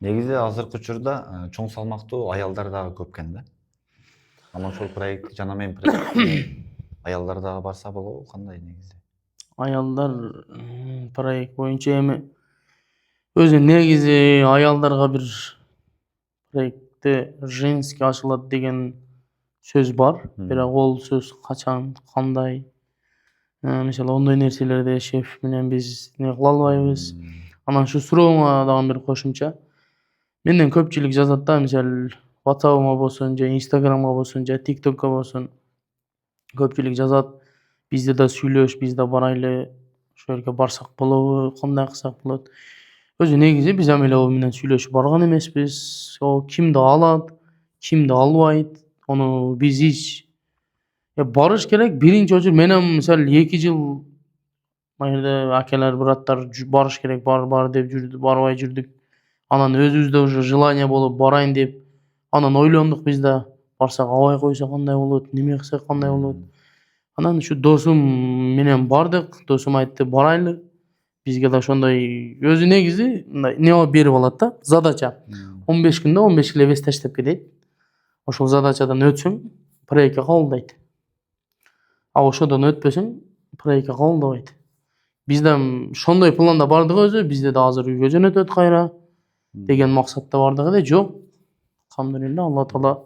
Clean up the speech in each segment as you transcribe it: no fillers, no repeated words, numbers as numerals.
Негизи азыркы учурда чоң салмактуу аялдар дагы көп экен да. Анан ошол проект жана мен проектке аялдар дагы барса болобу, кандай негизи? Аялдар проект боюнча эми өзү негизи аялдарга бир проектте женский ачылат деген сөз бар. Бирок ол сөз качан, кандай, мисалы ондой нерселерди шеф менен биз не кыла албайбыз. Анан ушу сурооңо дагы бир кошумча, менден көпчүлүк жазат да, мисалы WhatsApp'ыма болсун же Instagram'га болсун же TikTok'ка болсун көпчүлүк жазат. Бизде да сүйлөш, биз да барайлы, ошол жерге барсак болобу, кандай кылсак болот. Өзү негизи биз ам эле ал менен сүйлөшүп барган эмеспиз. О кимди алат, кимди албайт, аны биз эч барыш керек. Биринчи очур менен мисалы 2 жыл ал жерде акелер, браттар барыш керек, бар деп жүрдү, барбай жүрдүк. Анан өзүбүздө уже желание болуп барайын деп, анан ойлондук биз да. Барсак албай койсо кандай болот, неме кылсак кандай болот. Анан ушу досум менен бардык. Досум айтты барайлы. Бизге да ошондой өзү негизи мындай не берип алат да, задача. 15 күндө 15 кило вес таштап кетейт. Ошол задачадан өтсөң проектке кабылдайт. А ошодон өтпөсөң проектке кабылдабайт. Бизде ошондой планда бардык өзү. Бизде да азыр үйгө жөнөтөт кайра деген максатта бардык эле. Жок. Алхамдулилла, Алла Таала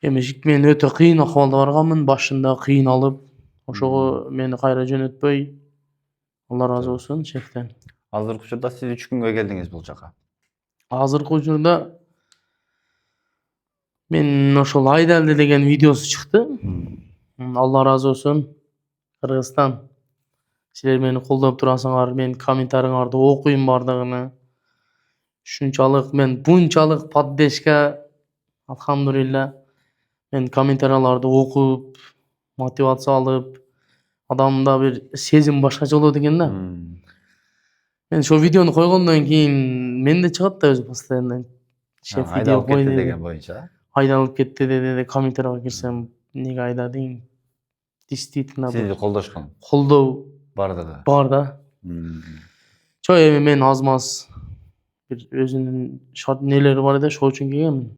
эми мен өтө кыйын акыбалда барганмын. Башында кыйналып, ошого мени кайра жөнөтпөй, Алла ыраазы болсун шефтен. Азыркы учурда сиз 3 күнгө келдиңиз бул жака. Азыркы учурда мен ошол Айдалды деген видеосу чыкты. Алла ыраазы болсун. Кыргызстан, силер мени колдоп турасыңар, менин комментариңарды окуйм бардыгын. Ушунчалык мен бунчалык поддержка, алхамдулилла, мен комментарияларды окуп, мотивация алып, адамда бир сезим башкача болот экен да. Мен ошол видеону койгондон кийин менде чыгат да өзү постоянно. Шеф видео кой деген боюнча. Айдалып кетти dedi. Комментарийге кирсем, неге айдадың? Действительно Сизди колдошкон. колдоо Бардыгы. бар да. Чоң эми мен аз-маз бир өзүнүн шарт нелери бар да, ошол үчүн келгенмин.